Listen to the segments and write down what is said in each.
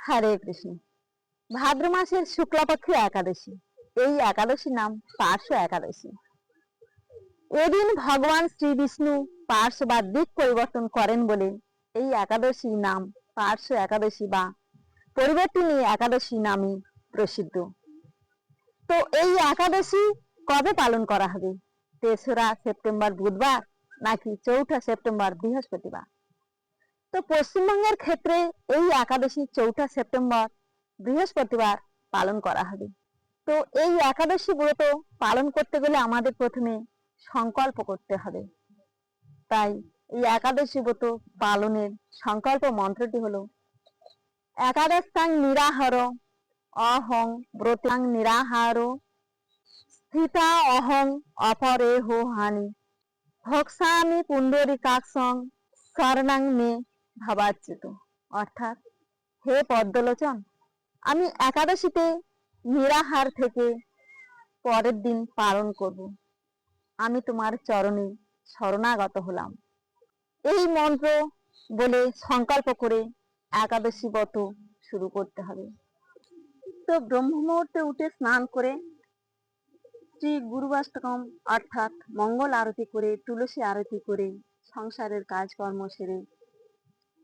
হরে কৃষ্ণ। ভাদ্র মাসের শুক্লাপক্ষে একাদশী, এই একাদশীর নাম পার্শ্ব একাদশী। এদিন ভগবান শ্রী বিষ্ণু পার্শ্ব বা দিক পরিবর্তন করেন বলে এই একাদশীর নাম পার্শ্ব একাদশী বা পরিবর্তনী একাদশী নামে প্রসিদ্ধ। তো এই একাদশী কবে পালন করা হবে? 3রা সেপ্টেম্বর বুধবার নাকি 4ঠা সেপ্টেম্বর বৃহস্পতিবার? তো পশ্চিমবঙ্গের ক্ষেত্রে এই একাদশী 4ঠা সেপ্টেম্বর বৃহস্পতিবার পালন করা হবে। তো এই একাদশী ব্রত পালন করতে গেলে আমাদের প্রথমে সংকল্প করতে হবে। তাই এই একাদশী ব্রত পালনের সংকল্প মন্ত্রটি হলো একাদশাং নিরাহার অহং ব্রতাং নিরাহার স্থিতা অহং অপরেহ হানি ভক্সামি পুণ্ডরিকাক্ষং শরণাং মে ভাবাচ্যুত। অর্থাৎ, হে পদ্মলোচন, আমি একাদশীতে নিরাহার থেকে পরের দিন পালন করব। আমি তোমার চরণে শরণাগত হলাম। এই মন্ত্র বলে সংকল্প করে একাদশী ব্রত শুরু করতে হবে। তো ব্রহ্ম মুহূর্তে উঠে স্নান করে শ্রী গুরুবাষ্টকম অর্থাৎ মঙ্গল আরতি করে, তুলসী আরতি করে, সংসারের কাজকর্ম সেরে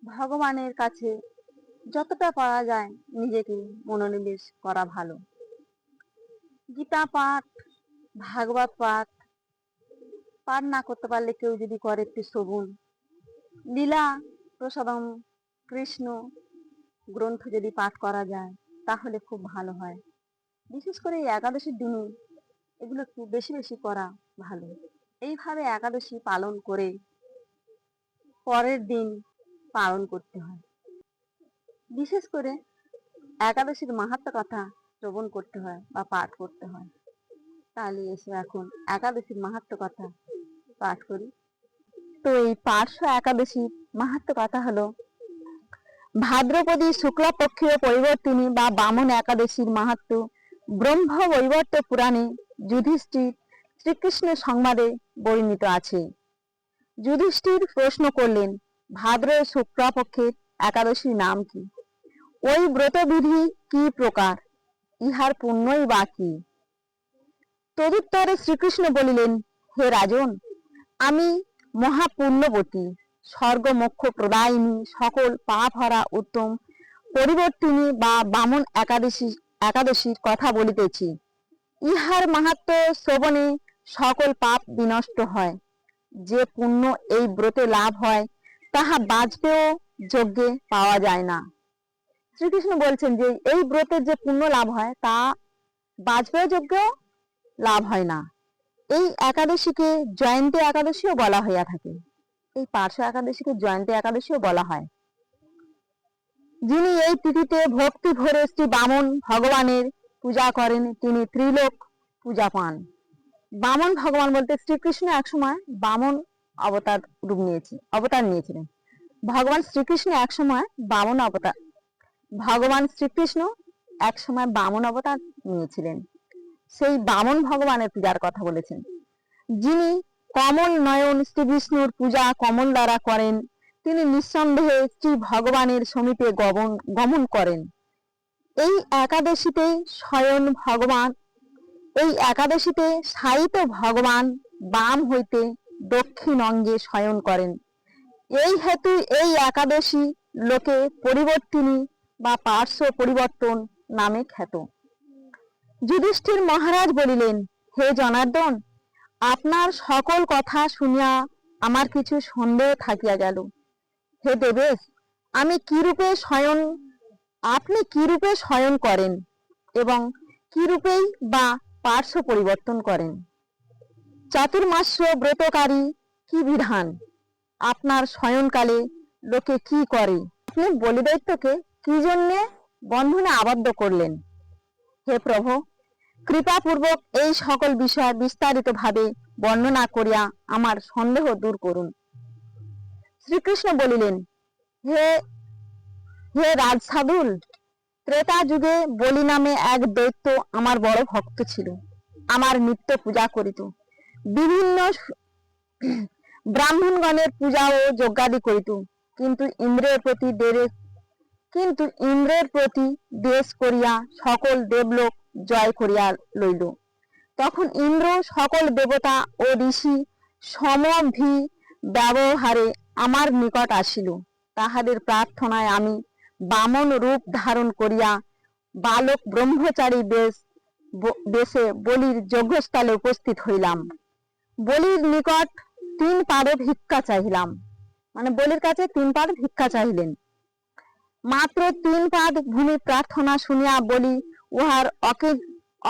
ভগবানের কাছে যতটা পারা যায় নিজেকে মনোনিবেশ করা ভালো। গীতা পাঠ, ভাগবত পাঠ না করতে পারলে কেউ যদি করে একটু শ্রবণ, লীলা প্রসাদম কৃষ্ণ গ্রন্থ যদি পাঠ করা যায় তাহলে খুব ভালো হয়। বিশেষ করে এই একাদশীর দিনে এগুলো একটু বেশি বেশি করা ভালো। এইভাবে একাদশী পালন করে পরের দিন পালন করতে হয়। বিশেষ করে একাদশীর মাহাত্ম্য কথা শ্রবণ করতে হয় বা পাঠ করতে হয়। তাহলে এসে এখন একাদশীর মাহাত্ম্য কথা পাঠ করি। তো এই পার্শ্ব একাদশীর মাহাত্ম্য কথা হলো ভাদ্রপদী শুক্লপক্ষীয় পরিবর্তিনী বা বামন একাদশীর মাহাত্ম্য ব্রহ্ম বৈবর্ত পুরাণে যুধিষ্ঠির শ্রীকৃষ্ণের সংবাদে বর্ণিত আছে। যুধিষ্ঠির প্রশ্ন করলেন, ভাদ্র শুক্লপক্ষের একাদশীর নাম কি? ওই ব্রতবিধি কি প্রকার? ইহার পুণ্যই বা কি? তদুত্তরে শ্রীকৃষ্ণ বলিলেন, হে রাজন, আমি মহাপুণ্যবতী, স্বর্গ মোক্ষ প্রদায়িনী, সকল পাপ হারা উত্তম পরিবর্তিনী বা বামন একাদশীর কথা বলিতেছি। ইহার মাহাত্ম্য শ্রবণে সকল পাপ বিনষ্ট হয়। যে পুণ্য এই ব্রতে লাভ হয় তাহা বাজপেয় যজ্ঞে পাওয়া যায় না। শ্রীকৃষ্ণ বলছেন যে এই ব্রতের যে পুণ্য লাভ হয় তা বাজপেয় যজ্ঞেও লাভ হয় না। এই একাদশীকে জয়ন্তী একাদশীও বলা হইয়া থাকে। এই পার্শ্ব একাদশীকে জয়ন্তী একাদশীও বলা হয়। যিনি এই তিথিতে ভক্তি ভরে শ্রী বামন ভগবানের পূজা করেন তিনি ত্রিলোক পূজা পান। বামন ভগবান বলতে শ্রীকৃষ্ণ একসময় বামন অবতার নিয়েছিলেন। ভগবান শ্রীকৃষ্ণ একসময় বামন অবতার নিয়েছিলেন। সেই বামন ভগবানের পূজার কথা বলেছেন। যিনি কমল নয়ন শ্রী বিষ্ণুর পূজা কমল দ্বারা করেন তিনি নিঃসন্দেহে শ্রী ভগবানের সমীপে গমন করেন। এই একাদশীতে শায়িত ভগবান বাম হইতে দক্ষিণ অঙ্গে শয়ন করেন। এই হেতু এই একাদশী লোকে পরিবর্তিনী বা পার্শ্ব পরিবর্তন নামে খ্যাত। যুধিষ্ঠির মহারাজ বলিলেন, হে জনার্দন, আপনার সকল কথা শুনিয়া আমার কিছু সন্দেহ থাকিয়া গেল। হে দেবেশ, আপনি কিরূপে শয়ন করেন এবং কিরূপেই বা পার্শ্ব পরিবর্তন করেন? চাতুর্মাস্য ব্রতকারী কি বিধান? আপনার শয়নকালে লোকে কি করে? আপনি বলিদৈত্যকে কি জন্যে বন্ধনে আবদ্ধ করলেন? হে প্রভু, কৃপাপূর্বক এই সকল বিষয় বিস্তারিত ভাবে বর্ণনা করিয়া আমার সন্দেহ দূর করুন। শ্রীকৃষ্ণ বলিলেন, হে রাজসাধুল, ত্রেতা যুগে বলি নামে এক দৈত্য আমার বড় ভক্ত ছিল। আমার নিত্য পূজা করিত, বিভিন্ন ব্রাহ্মণগণের পূজা ও যজ্ঞাদি করিত, কিন্তু ইন্দ্রের প্রতি কিন্তু ইন্দ্রের প্রতি দেশ করিয়া সকল দেবলোক জয় করিয়া লইল। তখন ইন্দ্র সকল দেবতা ও ঋষি সমভি ব্যবহারে আমার নিকট আসিল। তাহাদের প্রার্থনায় আমি বামন রূপ ধারণ করিয়া বালক ব্রহ্মচারী বেশে বলির যজ্ঞস্থলে উপস্থিত হইলাম। বলির নিকট 3 পাদ ভিক্ষা চাহিলাম, মানে বলির কাছে 3 পাদ ভিক্ষা চাহিলেন। মাত্র 3 পাদ ভূমি প্রার্থনা শুনিয়া বলি উহার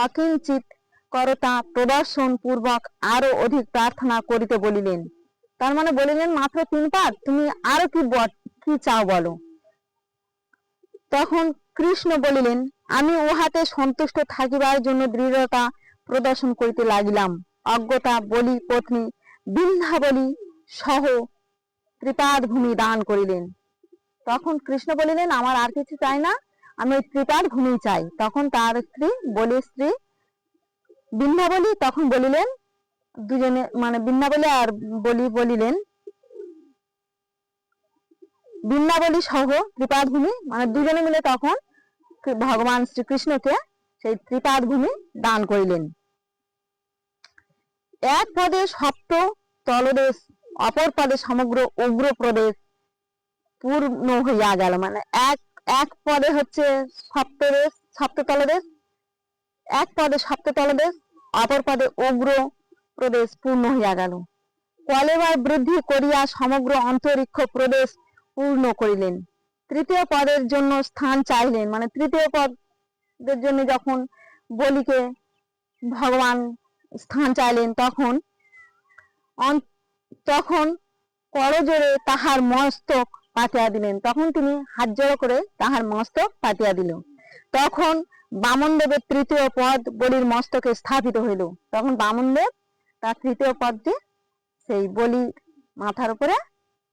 অকিঞ্চিত করতা প্রদর্শন পূর্বক আরো অধিক প্রার্থনা করিতে বলিলেন। তার মানে বলিলেন, মাত্র 3 পাদ, তুমি আরো কি চাও বলো। তখন কৃষ্ণ বলিলেন, আমি উহাতে সন্তুষ্ট থাকিবার জন্য দৃঢ়তা প্রদর্শন করিতে লাগিলাম। অজ্ঞতা বলি পত্নী বিন্ধ্যাবলী সহ 3 পাদ ভূমি দান করিলেন। তখন কৃষ্ণ বলিলেন, আমার আর কিছু চাই না, আমি 3 পাদ ভূমি চাই। তখন তার স্ত্রী বলির স্ত্রী বিন্ধ্যাবলী তখন বলিলেন, দুজনে মানে বিন্ধ্যাবলী আর বলি বলিলেন, বিন্ধ্যাবলী সহ 3 পাদ ভূমি, মানে দুজনে মিলে তখন ভগবান শ্রীকৃষ্ণকে সেই 3 পাদ ভূমি দান করিলেন। এক পদে সপ্ত তলদেশ, অপর পদে সমগ্র উগ্র প্রদেশ পূর্ণ হইয়া গেল। মানে এক পদে হচ্ছে সপ্তদেশ, সপ্ত তলদেশ, এক পদে সপ্ত তলদেশ, অপর পদে উগ্র প্রদেশ পূর্ণ হইয়া গেল। কলেবর বৃদ্ধি করিয়া সমগ্র অন্তরিক্ষ প্রদেশ পূর্ণ করিলেন। তৃতীয় পদের জন্য স্থান চাইলেন, মানে তৃতীয় পদের জন্য যখন বলিকে ভগবান স্থান চাইলেন, তখন করজোড়ে তাহার মস্তক পাতিয়া দিলেন। তখন তিনি হাত জোড়ো করে তাহার মস্তক পাতিয়া দিল। তখন বামনদেবের 3য় পদ বলির মস্তকে স্থাপিত হইল। তখন বামনদেব তার 3য় পদটি সেই বলির মাথার উপরে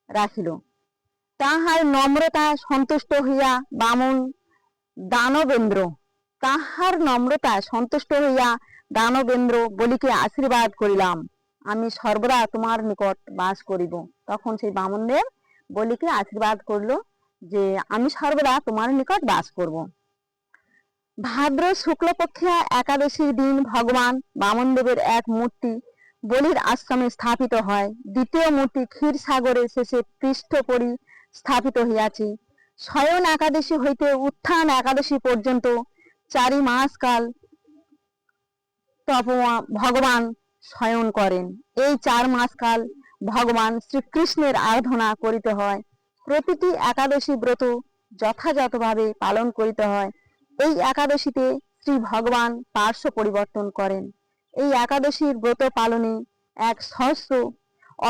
রাখিল। তাহার নম্রতা সন্তুষ্ট হইয়া দানবেন্দ্র বলিকে আশীর্বাদ করিলাম, আমি সর্বদা তোমার নিকট বাস করিব। তখন সেই বামনদেব বলিকে আশীর্বাদ করলো যে আমি সর্বদা তোমার নিকট বাস করব। ভাদ্র শুক্লপক্ষে একাদশীর দিন ভগবান বামনদেবের এক মূর্তি বলির আশ্রমে স্থাপিত হয়। দ্বিতীয় মূর্তি ক্ষীরসাগরের শেষে পৃষ্ঠপরি স্থাপিত হইয়াছে। শয়ন একাদশী হইতে উত্থান একাদশী পর্যন্ত 4 মাস কাল ভগবান শয়ন করেন। এই 4 মাস কাল ভগবান শ্রীকৃষ্ণের আরাধনা করিতে হয়। প্রতিটি একাদশী ব্রত যথাযথভাবে পালন করিতে হয়। এই একাদশীতে শ্রী ভগবান পার্শ্ব পরিবর্তন করেন। এই একাদশীর ব্রত পালনে 1 সহস্র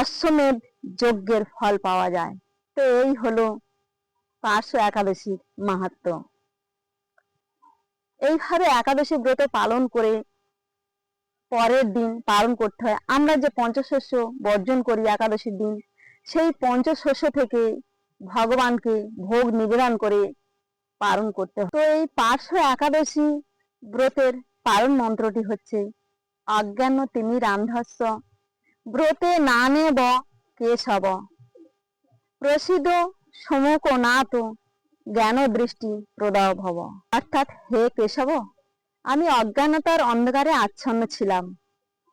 অশ্বমেধ যজ্ঞের ফল পাওয়া যায়। তো এই হলো পার্শ্ব একাদশীর মাহাত্ম্য। এইভাবে একাদশী ব্রত পালন করে পরের দিন পালন করতে হয়। আমরা যে পঞ্চশস্য বর্জন করি একাদশীর দিন, সেই পঞ্চশস্য থেকে ভগবানকে ভোগ নিবেদন করে পালন করতে হয়। তো এই পার্শ্ব একাদশী ব্রতের পালন মন্ত্রটি হচ্ছে, অজ্ঞান তিমিরান্ধস্য ব্রতে নানেব কেশব প্রসিদ্ধ সমুখ নাথ জ্ঞান দৃষ্টি প্রদায় ভব। অর্থাৎ, হে কেশব, আমি অজ্ঞানতার অন্ধকারে আচ্ছন্ন ছিলাম,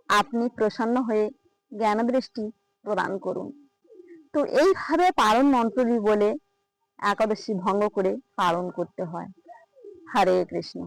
আপনি প্রসন্ন হয়ে জ্ঞান দৃষ্টি প্রদান করুন। তো এইভাবে পালন মন্ত্রটি বলে একাদশী ভঙ্গ করে পালন করতে হয়। হরে কৃষ্ণ।